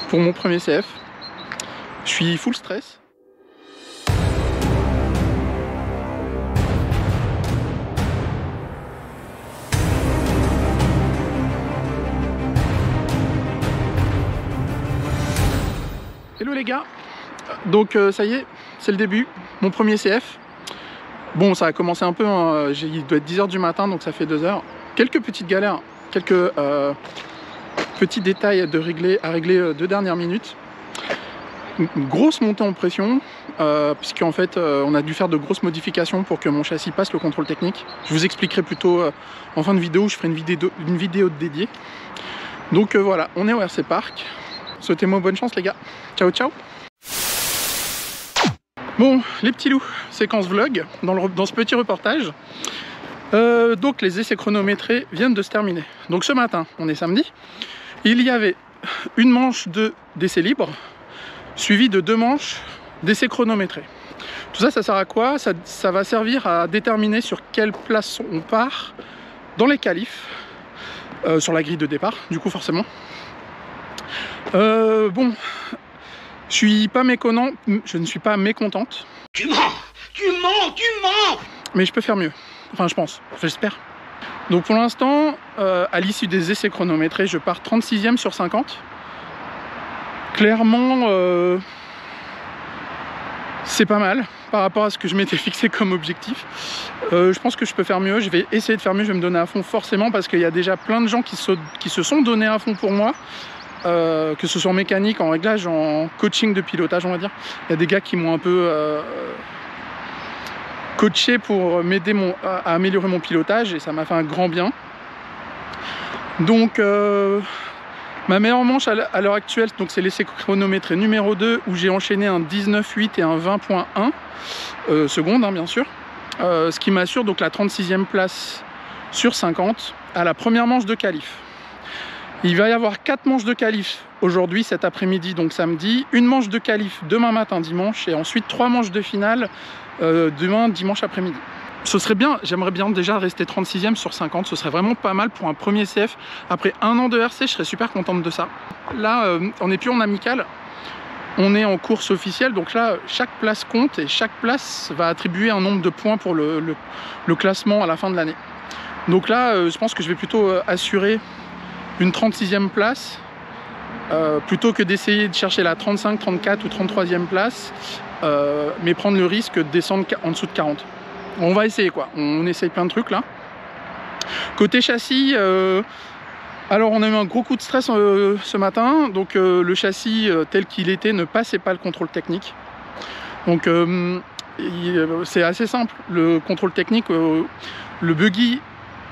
pour mon premier CF. Je suis full stress. Hello les gars, donc ça y est, c'est le début, mon premier CF. Bon, ça a commencé un peu, hein, il doit être 10 h du matin, donc ça fait 2 heures. Quelques petites galères, quelques petits détails à régler de dernière minute. Une grosse montée en pression, puisqu'en fait on a dû faire de grosses modifications pour que mon châssis passe le contrôle technique. Je vous expliquerai plutôt en fin de vidéo, je ferai une vidéo dédiée. Donc voilà, on est au RC Park. Souhaitez-moi bonne chance les gars. Ciao ciao. Bon, les petits loups, séquence vlog dans ce petit reportage. Donc les essais chronométrés viennent de se terminer. Donc ce matin, on est samedi, il y avait une manche d'essais libres suivie de 2 manches d'essais chronométrés. Tout ça, ça sert à quoi? Ça va servir à déterminer sur quelle place on part dans les qualifs, sur la grille de départ, du coup forcément. Bon, je ne suis pas mécontente. Tu mens! Mais je peux faire mieux. Enfin, je pense, j'espère. Donc pour l'instant, à l'issue des essais chronométrés, je pars 36e sur 50. Clairement, c'est pas mal par rapport à ce que je m'étais fixé comme objectif. Je pense que je peux faire mieux, je vais essayer de faire mieux, je vais me donner à fond forcément parce qu'il y a déjà plein de gens qui se sont donnés à fond pour moi. Que ce soit en mécanique, en réglage, en coaching de pilotage, on va dire. Il y a des gars qui m'ont un peu coaché pour m'aider à améliorer mon pilotage et ça m'a fait un grand bien. Donc ma meilleure manche à l'heure actuelle, c'est l'essai chronométré numéro 2 où j'ai enchaîné un 19,8 et un 20,1 secondes, hein, bien sûr. Ce qui m'assure donc la 36e place sur 50 à la première manche de qualif. Il va y avoir 4 manches de qualif aujourd'hui, cet après-midi, donc samedi, une manche de qualif demain matin, dimanche, et ensuite 3 manches de finale demain, dimanche après-midi. Ce serait bien, j'aimerais bien déjà rester 36e sur 50, ce serait vraiment pas mal pour un premier CF. Après 1 an de RC, je serais super contente de ça. Là, on n'est plus en amical, on est en course officielle, donc là, chaque place compte et chaque place va attribuer un nombre de points pour le classement à la fin de l'année. Donc là, je pense que je vais plutôt assurer une 36e place plutôt que d'essayer de chercher la 35, 34 ou 33e place, mais prendre le risque de descendre en dessous de 40. On va essayer quoi, on essaye plein de trucs là. Côté châssis, alors on a eu un gros coup de stress ce matin, donc le châssis tel qu'il était ne passait pas le contrôle technique. Donc c'est assez simple, le contrôle technique, le buggy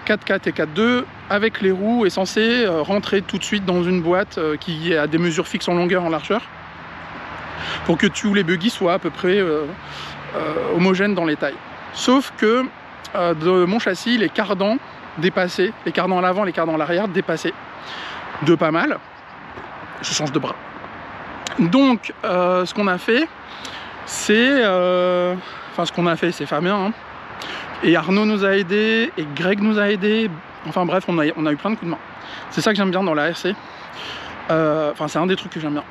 4x4 et 4x2 avec les roues est censé rentrer tout de suite dans une boîte qui a des mesures fixes en longueur, en largeur, pour que tous les buggy soient à peu près homogènes dans les tailles. Sauf que de mon châssis, les cardans dépassaient, les cardans à l'avant, les cardans à l'arrière dépassaient de pas mal. Je change de bras. Donc ce qu'on a fait, c'est c'est Fabien, hein. Et Arnaud nous a aidés, et Greg nous a aidés. Enfin bref, on a eu plein de coups de main. C'est ça que j'aime bien dans la RC. C'est un des trucs que j'aime bien.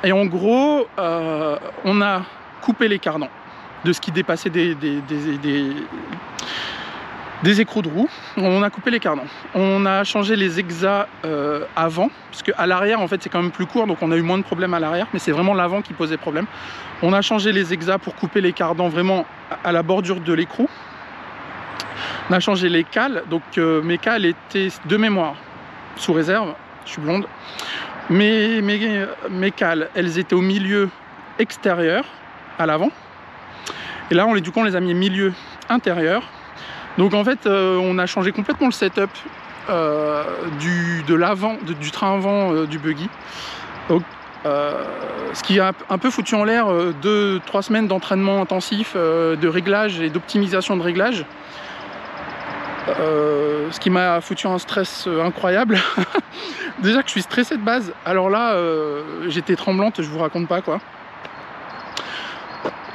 Et en gros, on a coupé les cardans de ce qui dépassait des écrous de roue. On a coupé les cardans. On a changé les exas avant, parce qu'à l'arrière, en fait, c'est quand même plus court, donc on a eu moins de problèmes à l'arrière, mais c'est vraiment l'avant qui posait problème. On a changé les exas pour couper les cardans vraiment à la bordure de l'écrou. On a changé les cales, donc mes cales étaient de mémoire sous réserve, je suis blonde. Mes cales, elles étaient au milieu extérieur, à l'avant. Et là, du coup, on les a mis milieu intérieur. Donc en fait, on a changé complètement le setup du train avant du buggy. Donc, ce qui a un peu foutu en l'air 2-3 semaines d'entraînement intensif, de réglage et d'optimisation de réglage. Ce qui m'a foutu un stress incroyable. Déjà que je suis stressé de base, alors là j'étais tremblante, je vous raconte pas quoi.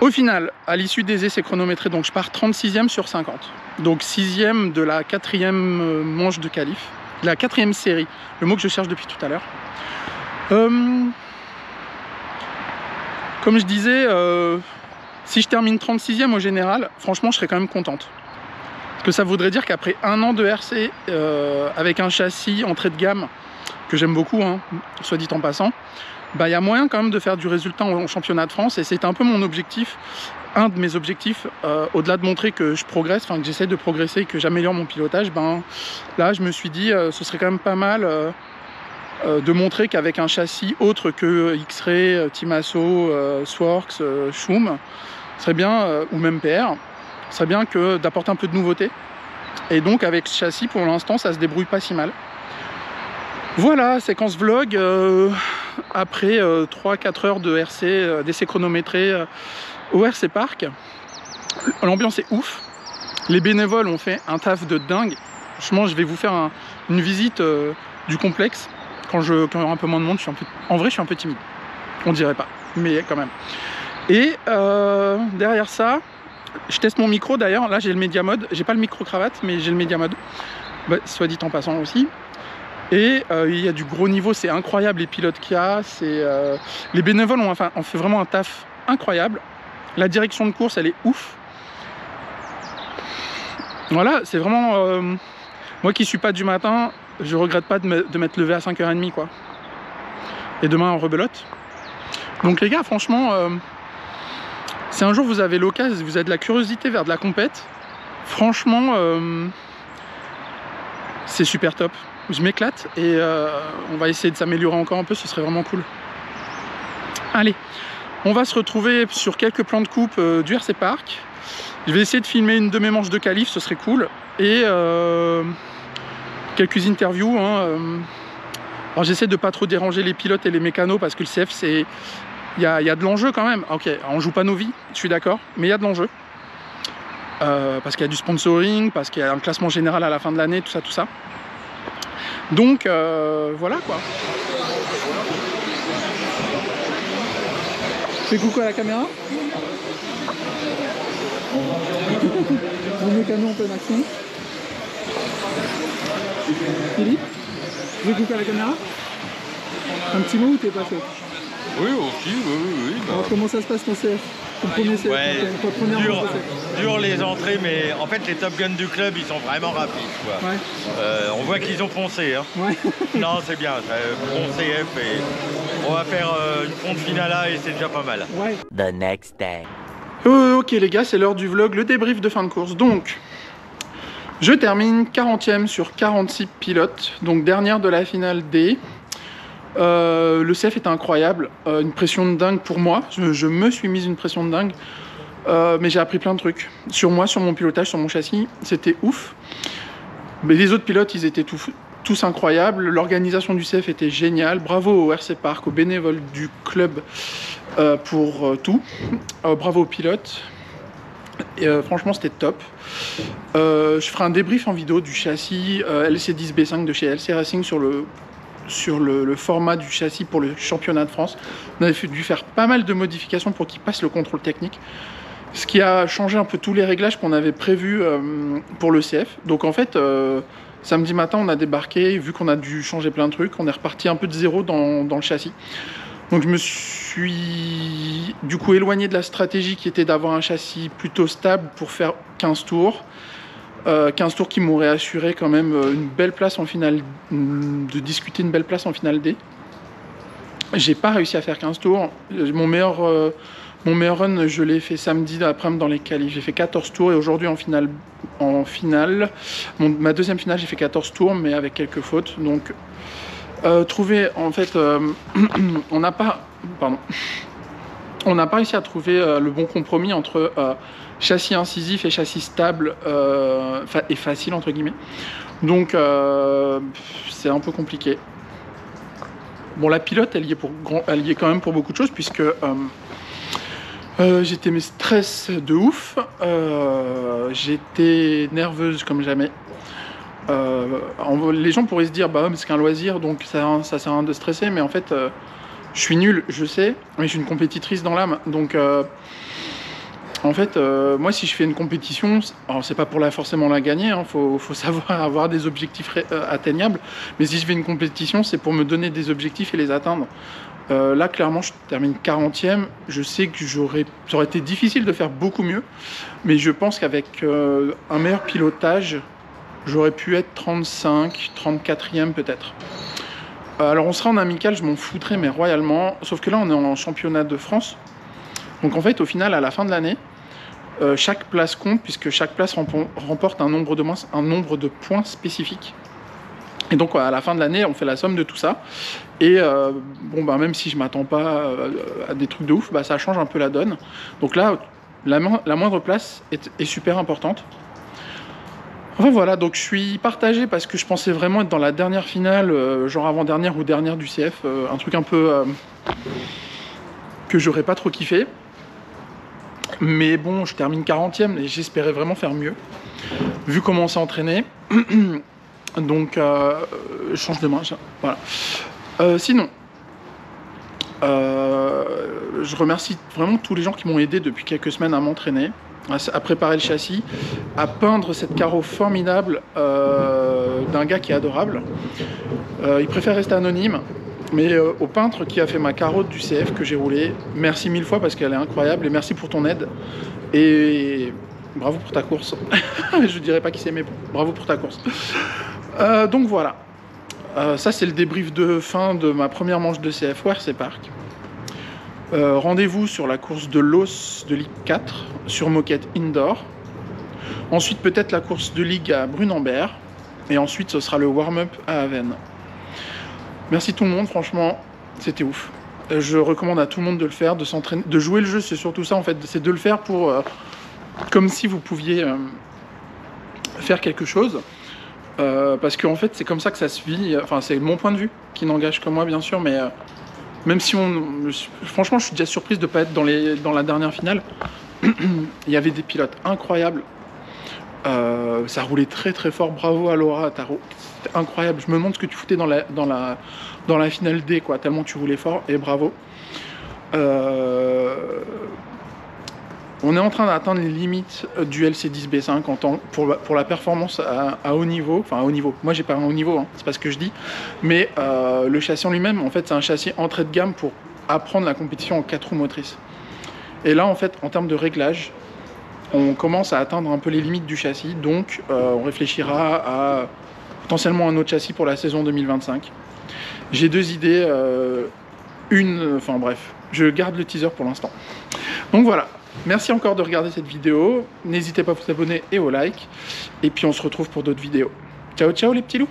Au final, à l'issue des essais chronométrés, donc je pars 36e sur 50, donc 6e de la 4e manche de qualif, la 4e série, le mot que je cherche depuis tout à l'heure. Comme je disais, si je termine 36e au général, franchement je serais quand même contente. Parce que ça voudrait dire qu'après un an de RC, avec un châssis entrée de gamme, que j'aime beaucoup, hein, soit dit en passant, bah, y a moyen quand même de faire du résultat en championnat de France, et c'est un peu mon objectif, un de mes objectifs, au-delà de montrer que je progresse, enfin que j'essaie de progresser, que j'améliore mon pilotage, ben là je me suis dit ce serait quand même pas mal de montrer qu'avec un châssis autre que X-Ray, Timasso, Sworx, Schum, serait bien, ou même PR, serait bien que d'apporter un peu de nouveauté. Et donc avec ce châssis pour l'instant ça se débrouille pas si mal. Voilà, séquence vlog, après 3-4 heures de RC, d'essai chronométré au RC Park. L'ambiance est ouf, les bénévoles ont fait un taf de dingue. Franchement je vais vous faire une visite du complexe. Quand il y aura un peu moins de monde, en vrai je suis un peu timide, on dirait pas, mais quand même. Et derrière ça, je teste mon micro d'ailleurs, là j'ai le Media Mode, j'ai pas le micro cravate mais j'ai le Media Mode, bah, soit dit en passant aussi. Et il y a du gros niveau, c'est incroyable les pilotes qu'il y a, les bénévoles ont fait vraiment un taf incroyable. La direction de course elle est ouf. Voilà, c'est vraiment... moi qui suis pas du matin, je regrette pas de m'être levé à 5h30 quoi. Et demain en rebelote. Donc les gars, franchement, si un jour vous avez l'occasion, vous avez de la curiosité vers de la compète, franchement, c'est super top. Je m'éclate et on va essayer de s'améliorer encore un peu, ce serait vraiment cool. Allez, on va se retrouver sur quelques plans de coupe du RC Park. Je vais essayer de filmer une de mes manches de qualif, ce serait cool. Et quelques interviews. Hein, alors j'essaie de pas trop déranger les pilotes et les mécanos parce que le CF, il y a de l'enjeu quand même. Ok, on joue pas nos vies, je suis d'accord, mais il y a de l'enjeu. Parce qu'il y a du sponsoring, parce qu'il y a un classement général à la fin de l'année, tout ça, tout ça. Donc voilà quoi. Fais coucou à la caméra. Le mécano en pleine action. Philippe, fais coucou à la caméra. Un petit mot ou t'es pas chaud? Oui, ok, oui. Bah... Alors comment ça se passe ton CF? Ton premier CF, ton première manche de CF? Dur les entrées, mais en fait les Top Guns du club ils sont vraiment rapides quoi. Ouais. On voit qu'ils ont poncé hein. Ouais. Non c'est bien, bon CF et on va faire une ponte finale là et c'est déjà pas mal. Ouais. The next day. Ok les gars, c'est l'heure du vlog, le débrief de fin de course. Donc je termine 40e sur 46 pilotes, donc dernière de la finale D. Le CF est incroyable, une pression de dingue pour moi, je me suis mise une pression de dingue, mais j'ai appris plein de trucs sur moi, sur mon pilotage, sur mon châssis, c'était ouf. Mais les autres pilotes, ils étaient tous incroyables, l'organisation du CF était géniale, bravo au RC Park, aux bénévoles du club pour tout, bravo aux pilotes. Et franchement c'était top. Je ferai un débrief en vidéo du châssis LC10B5 de chez LC Racing sur le format du châssis pour le championnat de France. On avait dû faire pas mal de modifications pour qu'il passe le contrôle technique, ce qui a changé un peu tous les réglages qu'on avait prévus pour le CF. Donc en fait samedi matin on a débarqué, vu qu'on a dû changer plein de trucs, on est reparti un peu de zéro dans le châssis. Donc je me suis du coup éloigné de la stratégie qui était d'avoir un châssis plutôt stable pour faire 15 tours. 15 tours qui m'auraient assuré quand même une belle place en finale, de discuter une belle place en finale D. J'ai pas réussi à faire 15 tours. Mon meilleur run, je l'ai fait samedi après-midi dans les qualifs. J'ai fait 14 tours et aujourd'hui en finale, ma deuxième finale, j'ai fait 14 tours mais avec quelques fautes. Donc trouver en fait, on n'a pas réussi à trouver le bon compromis entre châssis incisif et châssis stable et facile entre guillemets. Donc c'est un peu compliqué. Bon, la pilote elle y est quand même pour beaucoup de choses puisque j'étais stress de ouf, j'étais nerveuse comme jamais. Les gens pourraient se dire bah c'est qu'un loisir donc ça sert à rien de stresser, mais en fait je suis nul, je sais, mais je suis une compétitrice dans l'âme. Donc en fait moi si je fais une compétition, alors c'est pas pour forcément la gagner, hein, faut savoir avoir des objectifs atteignables, mais si je fais une compétition c'est pour me donner des objectifs et les atteindre. Là, clairement, je termine 40e. Je sais que ça aurait été difficile de faire beaucoup mieux, mais je pense qu'avec un meilleur pilotage, j'aurais pu être 35, 34e peut-être. Alors, on sera en amical, je m'en foutrais, mais royalement. Sauf que là, on est en championnat de France. Donc, en fait, au final, à la fin de l'année, chaque place compte, puisque chaque place remporte un nombre de points spécifiques. Et donc à la fin de l'année, on fait la somme de tout ça. Et bon, bah, même si je m'attends pas à des trucs de ouf, bah, ça change un peu la donne. Donc là, la moindre place est super importante. Enfin voilà, donc je suis partagé parce que je pensais vraiment être dans la dernière finale, genre avant-dernière ou dernière du CF, un truc un peu que j'aurais pas trop kiffé. Mais bon, je termine 40e et j'espérais vraiment faire mieux, vu comment on s'est entraîné. Donc, je change de main, voilà. Sinon, je remercie vraiment tous les gens qui m'ont aidé depuis quelques semaines à m'entraîner, à préparer le châssis, à peindre cette carreau formidable d'un gars qui est adorable. Il préfère rester anonyme, mais au peintre qui a fait ma carreau du CF que j'ai roulé, merci 1000 fois parce qu'elle est incroyable et merci pour ton aide. Et bravo pour ta course. Je dirais pas qui c'est, mais bravo pour ta course. Donc voilà, ça c'est le débrief de fin de ma première manche de CF WRC Park. Rendez-vous sur la course de l'Os de Ligue 4 sur moquette indoor. Ensuite peut-être la course de Ligue à Brunambert. Et ensuite ce sera le warm-up à Avesnes. Merci tout le monde, franchement c'était ouf. Je recommande à tout le monde de le faire, de s'entraîner, de jouer le jeu, c'est surtout ça en fait. C'est de le faire pour comme si vous pouviez faire quelque chose. Parce qu'en fait c'est comme ça que ça se vit, enfin c'est mon point de vue qui n'engage que moi bien sûr, mais même si franchement je suis déjà surprise de ne pas être dans la dernière finale. Il y avait des pilotes incroyables, ça roulait très très fort, bravo à Laura, c'était incroyable, je me demande ce que tu foutais dans la finale D quoi, tellement tu roulais fort et bravo. On est en train d'atteindre les limites du LC10B5 pour la performance à haut niveau. Enfin, à haut niveau. Moi, j'ai pas un haut niveau, hein, c'est pas ce que je dis. Mais le châssis en lui-même, en fait, c'est un châssis entrée de gamme pour apprendre la compétition en 4 roues motrices. Et là, en fait, en termes de réglage, on commence à atteindre un peu les limites du châssis. Donc, on réfléchira à potentiellement un autre châssis pour la saison 2025. J'ai 2 idées. Enfin, bref. Je garde le teaser pour l'instant. Donc, voilà. Merci encore de regarder cette vidéo, n'hésitez pas à vous abonner et au like, et puis on se retrouve pour d'autres vidéos. Ciao ciao les petits loups.